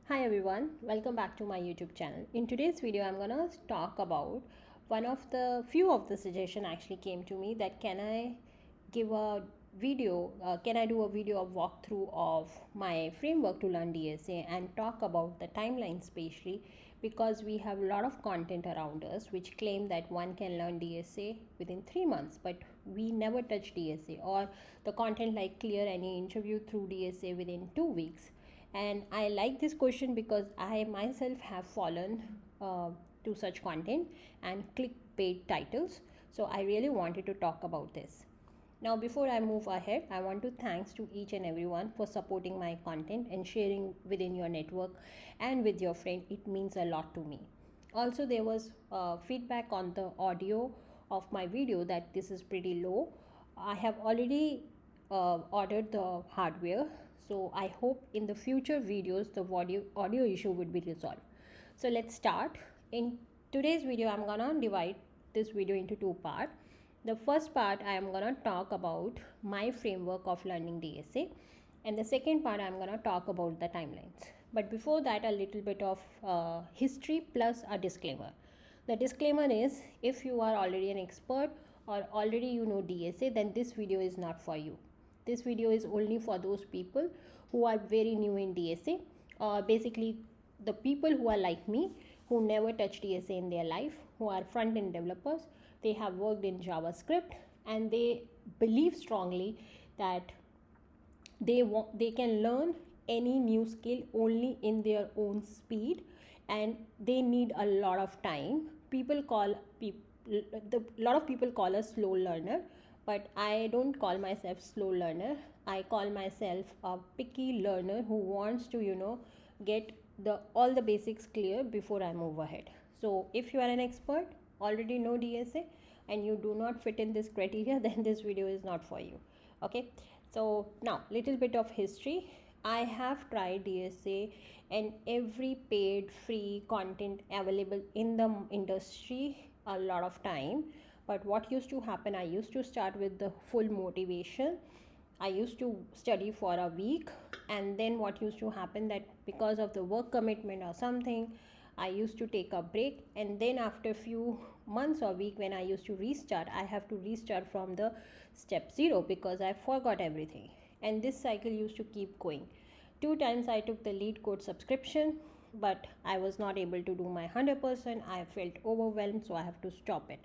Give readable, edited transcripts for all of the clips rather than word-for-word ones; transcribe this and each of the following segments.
Hi everyone, welcome back to my YouTube channel. In today's video, I'm gonna talk about one of the few of the suggestion actually came to me that give a can I do a video of walkthrough of my framework to learn DSA and talk about the timeline especially because we have a lot of content around us which claim that one can learn DSA within 3 months, but we never touch DSA, or the content like clear any interview through DSA within 2 weeks. And I like this question because I myself have fallen to such content and clickbait titles. So I really wanted to talk about this. Now, before I move ahead, I want to thanks to each and everyone for supporting my content and sharing within your network and with your friend. It means a lot to me. Also, there was feedback on the audio of my video that this is pretty low. I have already ordered the hardware, so I hope in the future videos the audio issue would be resolved. So let's start. In today's video, I'm gonna divide this video into two parts. The first part, I am gonna talk about my framework of learning DSA, and the second part, I'm gonna talk about the timelines. But before that, a little bit of history plus a disclaimer. The disclaimer is, if you are already an expert or already you know DSA, then this video is not for you. This video is only for those people who are very new in DSA, or basically the people who are like me, who never touched DSA in their life, who are front-end developers. They have worked in JavaScript and they believe strongly that they can learn any new skill only in their own speed, and they need a lot of time. Lot of people call us slow learner, but I don't call myself slow learner. I call myself a picky learner who wants to get the all the basics clear before I move ahead. So if you are an expert, already know DSA, and you do not fit in this criteria, then this video is not for you. Okay, so now little bit of history. I have tried DSA and every paid free content available in the industry a lot of time. But what used to happen, I used to start with the full motivation. I used to study for a week, and then what used to happen, that because of the work commitment or something, I used to take a break, and then after few months or week, when I used to restart, I have to restart from the step 0 because I forgot everything. And this cycle used to keep going. 2 times I took the lead code subscription, but I was not able to do my 100%. I felt overwhelmed, so I have to stop it.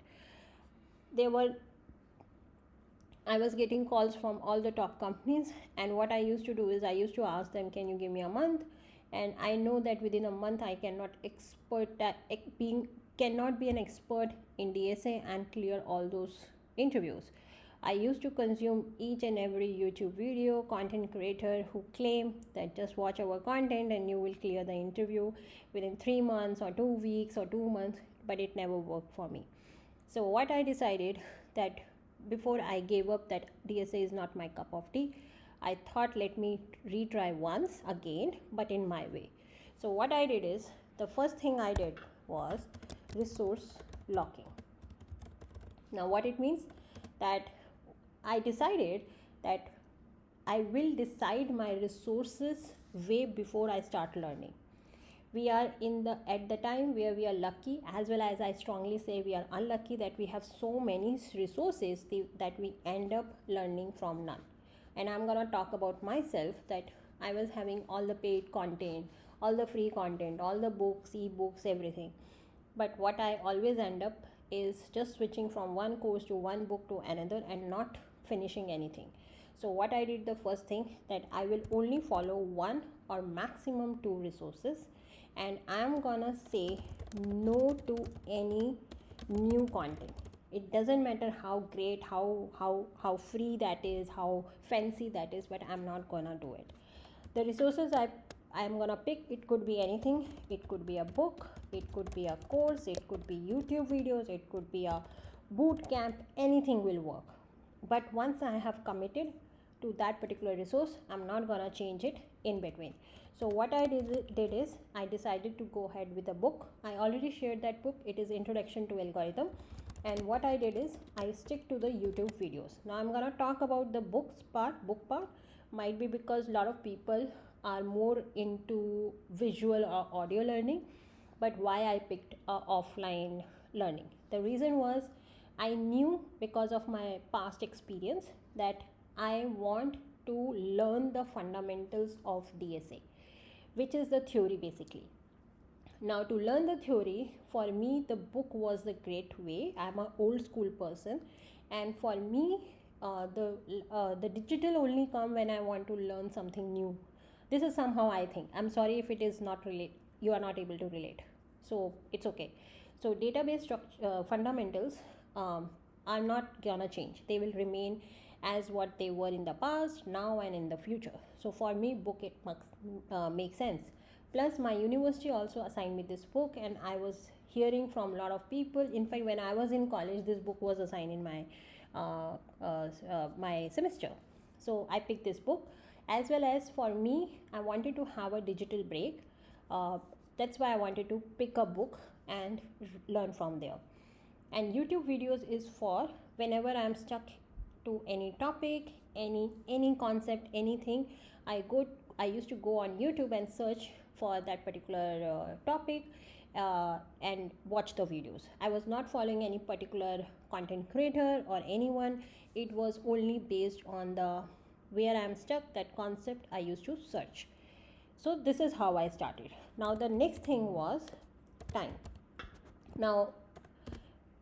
I was getting calls from all the top companies, and what I used to do is I used to ask them, can you give me a month? And I know that within a month I cannot be an expert in DSA and clear all those interviews. I used to consume each and every YouTube video, content creator who claim that just watch our content and you will clear the interview within 3 months or 2 weeks or 2 months, but it never worked for me. So what I decided, that before I gave up that DSA is not my cup of tea, I thought let me retry once again, but in my way. So what I did is, the first thing I did was resource locking. Now what it means, that I decided that I will decide my resources way before I start learning. We are at the time where we are lucky, as well as I strongly say we are unlucky, that we have so many resources that we end up learning from none. And I'm gonna talk about myself, that I was having all the paid content, all the free content, all the books, ebooks, everything. But what I always end up is just switching from one course to one book to another and not finishing anything. So what I did, the first thing, that I will only follow one or maximum 2 resources, and I'm gonna say no to any new content. It doesn't matter how great, how free that is, how fancy that is, but I'm not gonna do it. The resources I'm gonna pick, it could be anything. It could be a book, it could be a course, it could be YouTube videos, it could be a boot camp, anything will work. But once I have committed to that particular resource, I'm not gonna change it in between. So what I did is I decided to go ahead with a book. I already shared that book. It is Introduction to Algorithm. And what I did is I stick to the YouTube videos. Now I'm gonna talk about the book part. Might be because a lot of people are more into visual or audio learning. But why I picked offline learning? The reason was I knew because of my past experience that I want to learn the fundamentals of DSA, which is the theory basically. Now, to learn the theory, for me, the book was the great way. I'm an old school person, and for me, the digital only come when I want to learn something new. This is somehow I think. I'm sorry if it is not relate. You are not able to relate, so it's okay. So database structure fundamentals are not gonna change. They will remain as what they were in the past, now, and in the future. So for me, book it must make sense. Plus, my university also assigned me this book, and I was hearing from a lot of people. In fact, when I was in college, this book was assigned in my semester. So I picked this book, as well as for me, I wanted to have a digital break. That's why I wanted to pick a book and learn from there. And YouTube videos is for whenever I'm stuck to any topic, any concept, anything. I used to go on YouTube and search for that particular topic and watch the videos. I was not following any particular content creator or anyone. It was only based on the where I'm stuck, that concept I used to search. So this is how I started. Now the next thing was time. Now,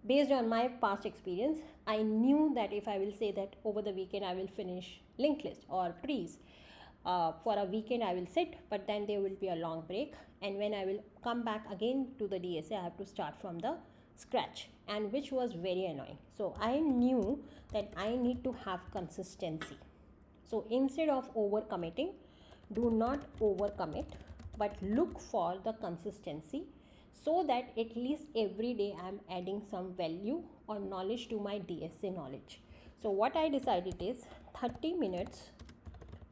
based on my past experience, I knew that if I will say that over the weekend I will finish linked list or trees, for a weekend I will sit, but then there will be a long break, and when I will come back again to the DSA, I have to start from the scratch, and which was very annoying. So I knew that I need to have consistency. So instead of overcommitting, do not overcommit, but look for the consistency, so that at least every day I'm adding some value or knowledge to my DSA knowledge. So what I decided is 30 minutes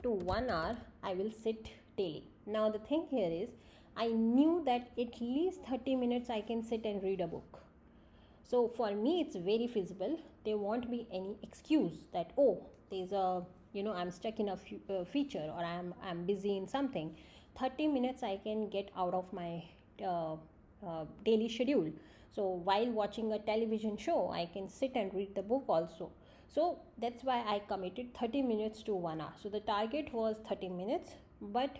to 1 hour I will sit daily. Now the thing here is, I knew that at least 30 minutes I can sit and read a book. So for me it's very feasible. There won't be any excuse that, oh, there's a, I'm stuck in a feature, or I'm busy in something. 30 minutes I can get out of my daily schedule. So while watching a television show, I can sit and read the book also. So that's why I committed 30 minutes to 1 hour. So the target was 30 minutes, but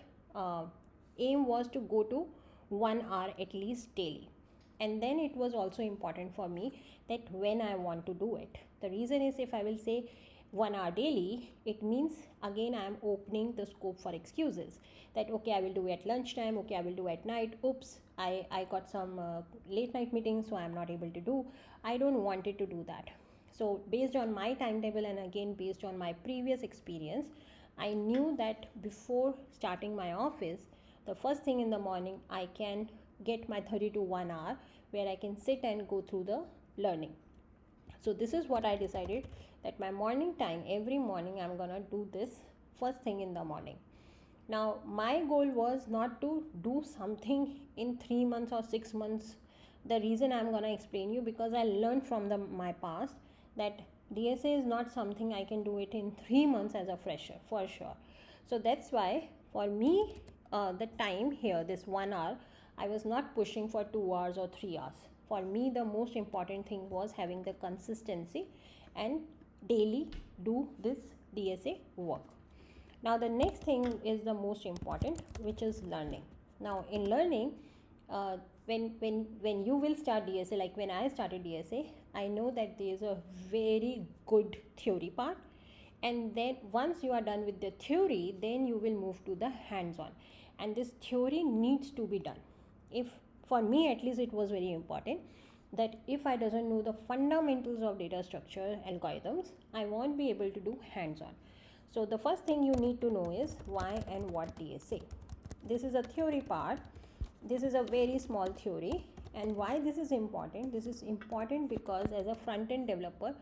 aim was to go to 1 hour at least daily. And then it was also important for me that when I want to do it. The reason is, if I will say 1 hour daily, it means again I am opening the scope for excuses, that okay, I will do it at lunchtime, okay, I will do it at night, oops, I got some late night meetings, so I am not able to do. I don't wanted to do that. So based on my timetable, and again based on my previous experience, I knew that before starting my office, the first thing in the morning I can get my 30 to 1 hour where I can sit and go through the learning. So this is what I decided, that my morning time, every morning I'm gonna do this first thing in the morning. Now my goal was not to do something in 3 months or 6 months. The reason I'm gonna explain you, because I learned from my past that DSA is not something I can do it in 3 months as a fresher, for sure. So that's why for me, the time here, this 1 hour, I was not pushing for 2 hours or 3 hours. For me, the most important thing was having the consistency and daily do this DSA work. Now the next thing is the most important, which is learning. Now in learning, when you will start DSA, like when I started DSA, I know that there is a very good theory part, and then once you are done with the theory, then you will move to the hands-on, and this theory needs to be done. If for me at least, it was very important that if I doesn't know the fundamentals of data structure algorithms, I won't be able to do hands-on. So the first thing you need to know is why and what DSA. This is a theory part. This is a very small theory. And why this is important? This is important because as a front-end developer,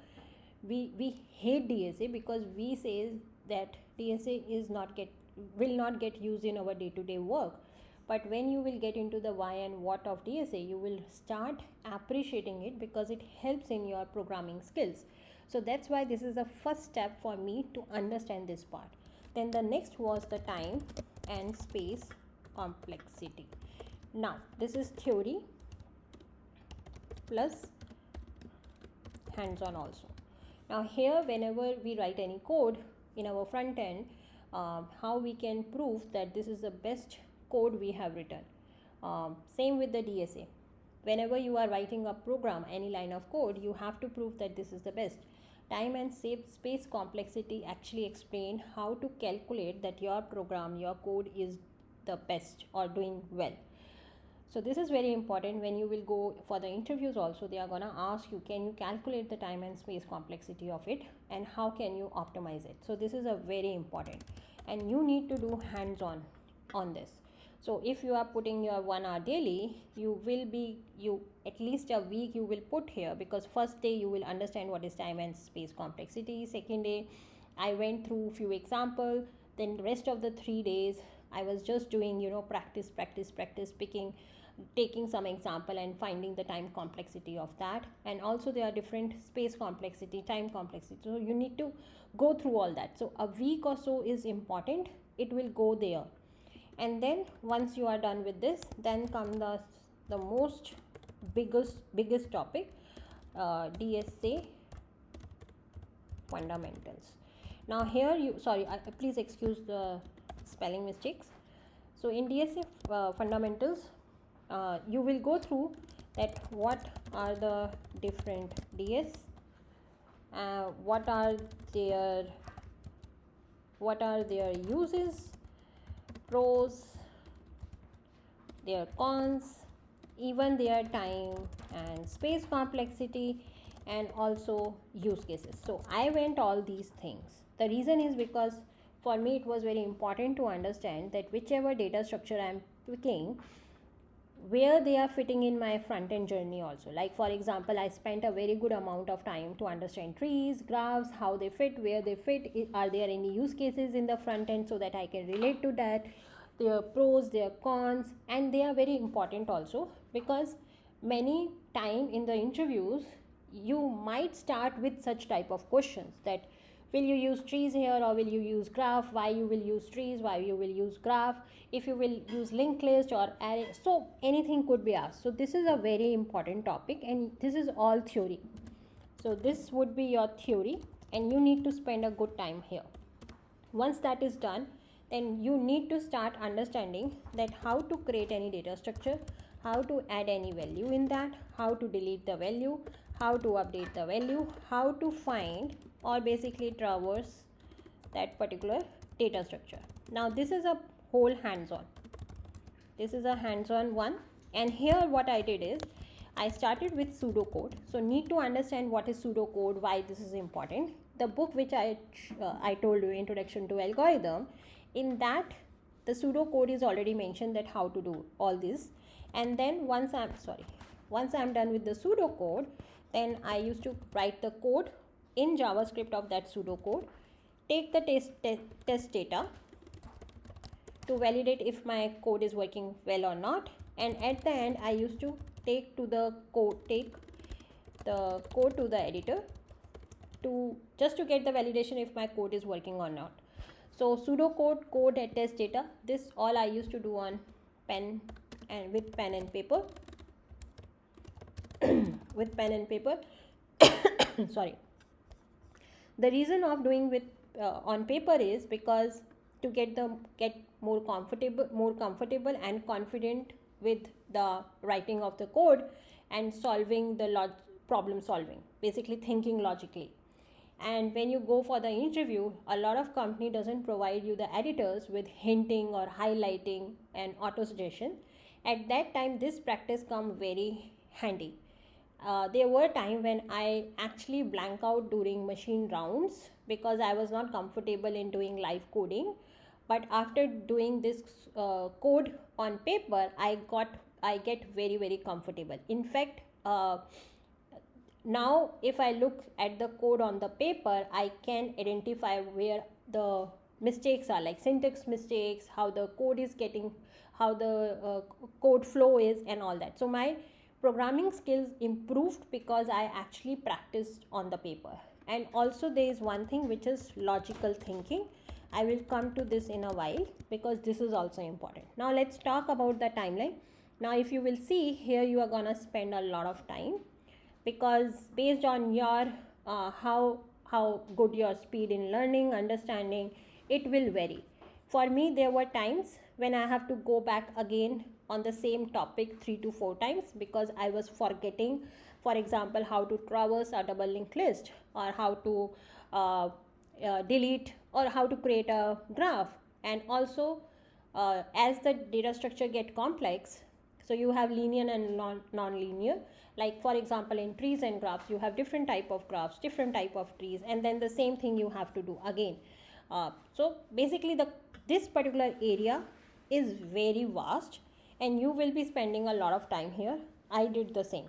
we hate DSA, because we say that DSA will not get used in our day-to-day work. But when you will get into the why and what of DSA, you will start appreciating it, because it helps in your programming skills. So that's why this is the first step for me to understand this part. Then the next was the time. and space complexity. Now this is theory plus hands-on also. Now here, whenever we write any code in our front end, how we can prove that this is the best code we have written. Same with the DSA. Whenever you are writing a program, any line of code, you have to prove that this is the best. Time and space complexity actually explain how to calculate that your program, your code is the best or doing well. So this is very important. When you will go for the interviews also, they are gonna ask you, can you calculate the time and space complexity of it, and how can you optimize it? So this is a very important, and you need to do hands-on on this. So if you are putting your 1 hour daily, you at least a week you will put here, because first day you will understand what is time and space complexity. Second day I went through few example. Then rest of the 3 days I was just doing practice, taking some example and finding the time complexity of that. And also there are different space complexity, time complexity, so you need to go through all that. So a week or so is important, it will go there. And then once you are done with this, then come the most biggest topic, DSA fundamentals. Now here please excuse the spelling mistakes. So in DSA fundamentals, you will go through that what are the different DS, what are their uses, pros, their cons, even their time and space complexity, and also use cases. So I went all these things. The reason is because for me it was very important to understand that whichever data structure I am picking, where they are fitting in my front end journey also. Like for example, I spent a very good amount of time to understand trees, graphs, how they fit, where they fit, are there any use cases in the front end so that I can relate to that, their pros, their cons. And they are very important also, because many time in the interviews you might start with such type of questions, that will you use trees here or will you use graph, why you will use trees, why you will use graph, if you will use linked list or array. So anything could be asked. So this is a very important topic, and this is all theory. So this would be your theory, and you need to spend a good time here. Once that is done, then you need to start understanding that how to create any data structure, how to add any value in that, how to delete the value, how to update the value, how to find or basically traverse that particular data structure. Now this is a whole hands-on. This is a hands-on one. And here what I did is I started with pseudocode. So need to understand what is pseudocode, why this is important. The book which I told you, Introduction to Algorithm, in that the pseudocode is already mentioned that how to do all this. And then once I'm done with the pseudocode, then I used to write the code in JavaScript of that pseudocode, take the test data to validate if my code is working well or not, and at the end I used to take the code to the editor just to get the validation if my code is working or not. So pseudocode, code, and test data, this all I used to do on pen and paper with pen and paper. Sorry. The reason of doing with on paper is because to get more comfortable and confident with the writing of the code and solving the problem solving, basically thinking logically. And when you go for the interview, a lot of company doesn't provide you the editors with hinting or highlighting and auto suggestion. At that time this practice come very handy. There were times when I actually blank out during machine rounds because I was not comfortable in doing live coding. But after doing this code on paper, I get very, very comfortable. In fact, now if I look at the code on the paper, I can identify where the mistakes are, like syntax mistakes, how the code is getting, how the code flow is, and all that. So my programming skills improved because I actually practiced on the paper. And also there is one thing which is logical thinking. I will come to this in a while because this is also important. Now let's talk about the timeline. Now if you will see here, you are gonna spend a lot of time, because based on your how good your speed in learning, understanding, it will vary. For me, there were times when I have to go back again on the same topic 3 to 4 times because I was forgetting, for example, how to traverse a double linked list, or how to delete, or how to create a graph. And also as the data structure get complex, so you have linear and non-linear. Like for example, in trees and graphs, you have different type of graphs, different type of trees, and then the same thing you have to do again. So basically this particular area is very vast, and you will be spending a lot of time here. I did the same.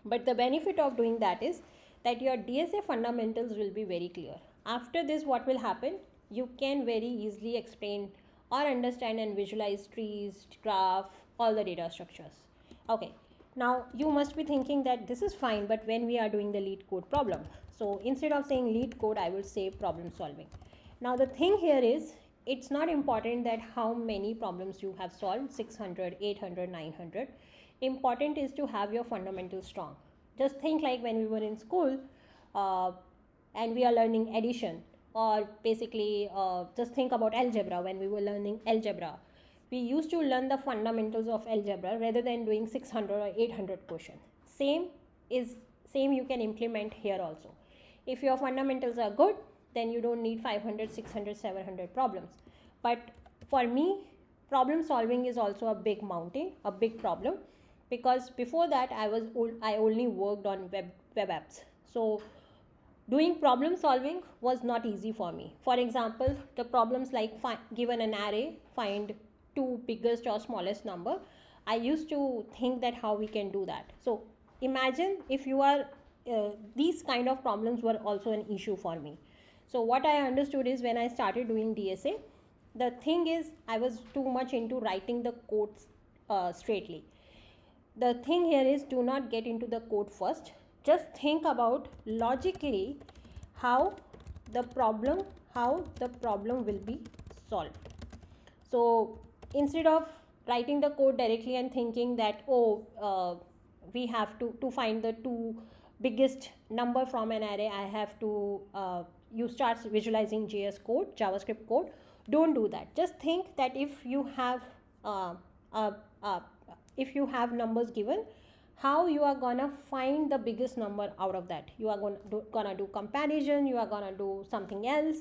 But the benefit of doing that is that your DSA fundamentals will be very clear. After this, what will happen? You can very easily explain or understand and visualize trees, graph, all the data structures. Okay, now you must be thinking that this is fine, but when we are doing the lead code problem, so instead of saying lead code, I will say problem solving. Now the thing here is, it's not important that how many problems you have solved, 600, 800, 900. Important is to have your fundamentals strong. Just think like when we were in school and we are learning addition, or basically just think about algebra. When we were learning algebra, we used to learn the fundamentals of algebra rather than doing 600 or 800 questions. Same you can implement here also. If your fundamentals are good, then you don't need 500, 600, 700 problems. But for me, problem solving is also a big mountain, a big problem, because before that I only worked on web apps. So doing problem solving was not easy for me. For example, the problems like given an array, find two biggest or smallest number, I used to think that how we can do that. So imagine if you are these kind of problems were also an issue for me. So what I understood is, when I started doing DSA, the thing is I was too much into writing the codes straightly. The thing here is, do not get into the code first. Just think about logically how the problem will be solved. So instead of writing the code directly and thinking that we have to find the two biggest number from an array, I have to you start visualizing JavaScript code. Don't do that. Just think that if you have numbers given, how you are gonna find the biggest number out of that. You are gonna do comparison, you are gonna do something else.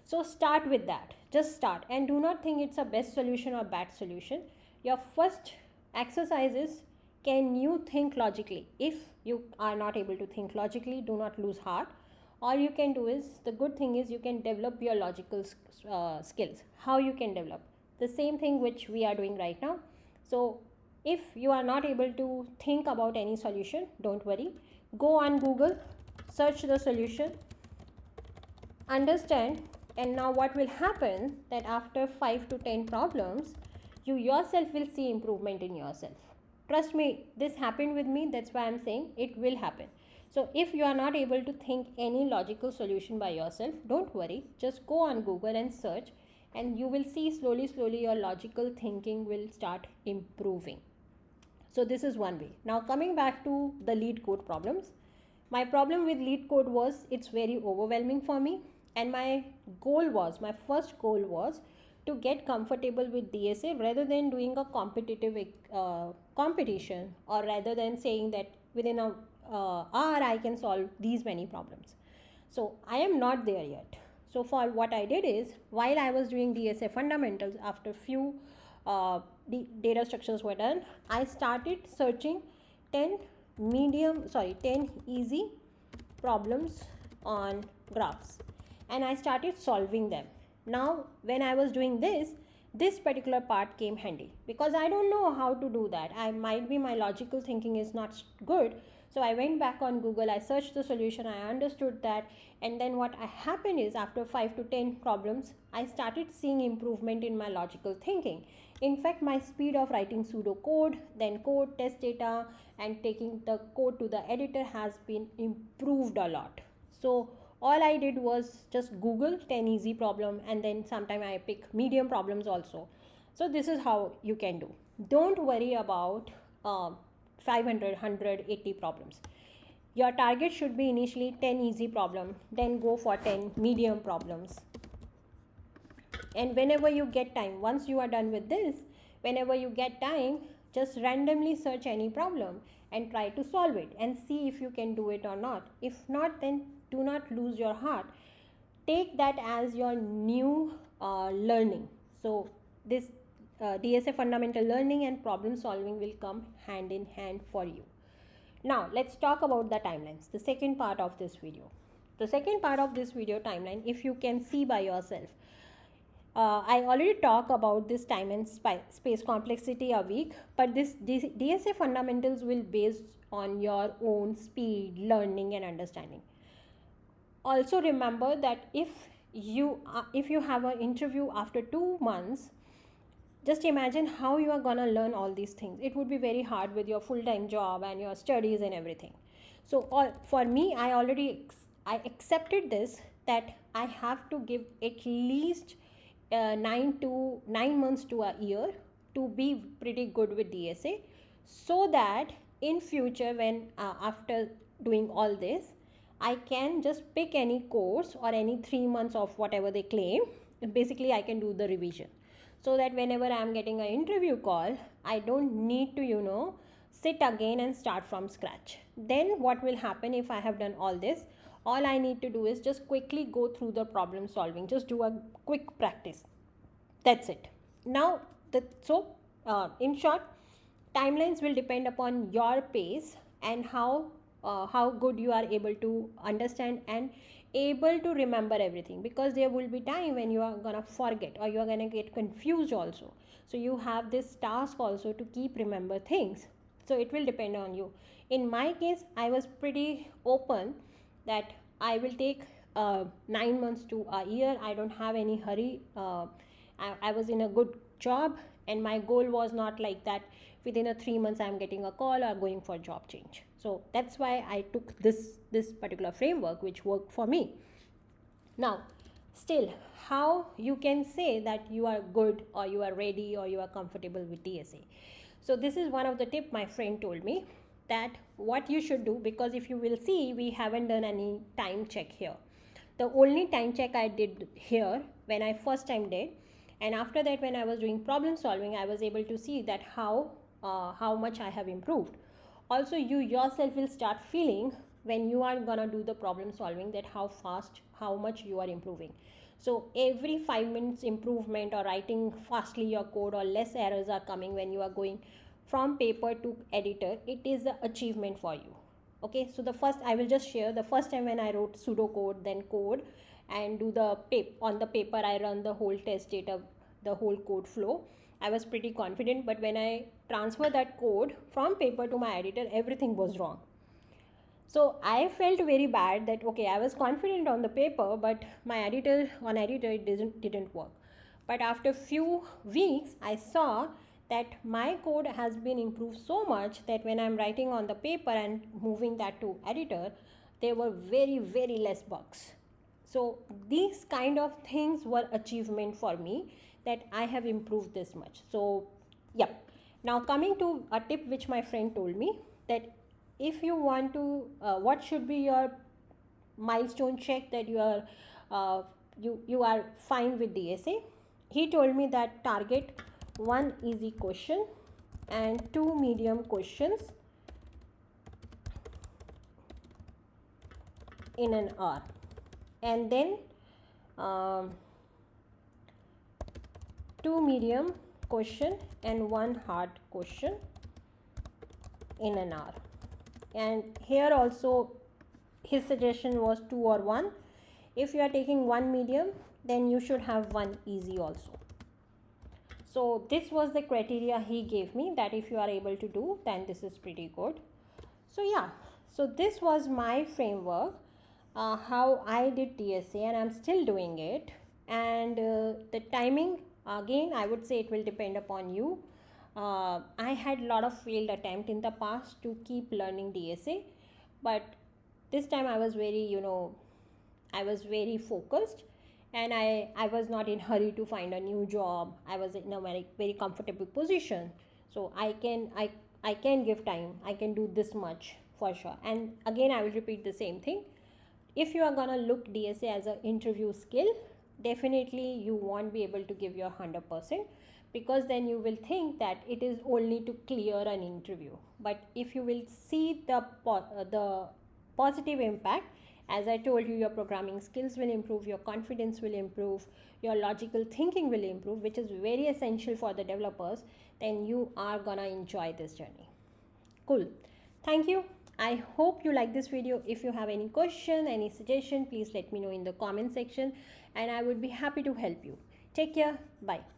So start with that. Just start, and do not think it's a best solution or bad solution. Your first exercise is, can you think logically? If you are not able to think logically, do not lose heart. All you can do is, the good thing is, you can develop your logical skills. How you can develop? The same thing which we are doing right now. So if you are not able to think about any solution, don't worry. Go on Google, search the solution, understand, and now what will happen, that after 5 to 10 problems, you yourself will see improvement in yourself. Trust me, this happened with me. That's why I'm saying it will happen. So if you are not able to think any logical solution by yourself, don't worry. Just go on Google and search, and you will see slowly your logical thinking will start improving. So this is one way. Now coming back to the lead code problems. My problem with lead code was, it's very overwhelming for me, and my first goal was to get comfortable with DSA rather than doing a competitive competition, or rather than saying that within a hour I can solve these many problems. So I am not there yet. So for what I did is, while I was doing DSA fundamentals, after few data structures were done, I started searching 10 easy problems on graphs, and I started solving them. Now when I was doing this particular part came handy, because I don't know how to do that. My logical thinking is not good. So I went back on Google, I searched the solution, I understood that, and then what happened is, after 5 to 10 problems, I started seeing improvement in my logical thinking. In fact, my speed of writing pseudo code, then code, test data, and taking the code to the editor has been improved a lot. So All I did was just Google 10 easy problem, and then sometime I pick medium problems also. So this is how you can do. Don't worry about 500 problems. Your target should be initially 10 easy problem, then go for 10 medium problems. And whenever you get time, once you are done with this, whenever you get time, just randomly search any problem and try to solve it and see if you can do it or not. If not, then do not lose your heart. Take that as your new learning. So this DSA fundamental learning and problem solving will come hand in hand for you. Now let's talk about the timelines, the second part of this video. The second part of this video timeline, if you can see by yourself, I already talked about this time and space complexity a week, but this DSA fundamentals will based on your own speed, learning and understanding. Also remember that if you have an interview after 2 months, just imagine how you are gonna learn all these things. It would be very hard with your full-time job and your studies and everything. So for me, I accepted this, that I have to give at least 9 months to a year to be pretty good with DSA, so that in future, when after doing all this, I can just pick any course or any 3 months of whatever they claim. Basically I can do the revision, so that whenever I am getting an interview call, I don't need to sit again and start from scratch. Then what will happen if I have done all this? All I need to do is just quickly go through the problem solving, just do a quick practice. That's it. Now, in short, timelines will depend upon your pace and how good you are able to understand and able to remember everything, because there will be time when you are gonna forget or you are gonna get confused also. So you have this task also to keep remember things. So it will depend on you. In my case, I was pretty open that I will take 9 months to a year. I don't have any hurry. I was in a good job, and my goal was not like that within a 3 months I'm getting a call or going for job change. So that's why I took this particular framework, which worked for me. Now, still, how you can say that you are good or you are ready or you are comfortable with DSA? So this is one of the tip my friend told me, that what you should do, because if you will see, we haven't done any time check here. The only time check I did here when I first time did, and after that when I was doing problem solving, I was able to see that how much I have improved. Also, you yourself will start feeling when you are gonna do the problem solving, that how much you are improving. So every 5 minutes improvement, or writing fastly your code, or less errors are coming when you are going from paper to editor, it is an achievement for you. Okay, so I will just share the first time when I wrote pseudocode, then code, and do on the paper I run the whole test data, the whole code flow. I was pretty confident, but when I transfer that code from paper to my editor, everything was wrong. So I felt very bad that okay, I was confident on the paper, but my editor it didn't work. But after few weeks, I saw that my code has been improved so much that when I'm writing on the paper and moving that to editor, there were very, very less bugs. So these kind of things were achievement for me, that I have improved this much. So yeah. Now coming to a tip which my friend told me, that if you want to, what should be your milestone check that you are fine with DSA. He told me that target 1 easy question and 2 medium questions in an hour, and then 2 medium question and 1 hard question in an hour. And here also his suggestion was 2 or 1. If you are taking 1 medium, then you should have 1 easy also. So this was the criteria he gave me, that if you are able to do, then this is pretty good. So yeah, so this was my framework, how I did DSA, and I'm still doing it. And the timing, again, I would say it will depend upon you. I had a lot of failed attempt in the past to keep learning DSA, but this time I was very, I was very focused, and I was not in hurry to find a new job. I was in a very comfortable position, so I can give time. I can do this much for sure. And again, I will repeat the same thing. If you are gonna look DSA as an interview skill, definitely you won't be able to give your 100%, because then you will think that it is only to clear an interview. But if you will see the positive impact, as I told you, your programming skills will improve, your confidence will improve, your logical thinking will improve, which is very essential for the developers, then you are gonna enjoy this journey. Cool. Thank you. I hope you like this video. If you have any question, any suggestion, please let me know in the comment section, and I would be happy to help you. Take care. Bye.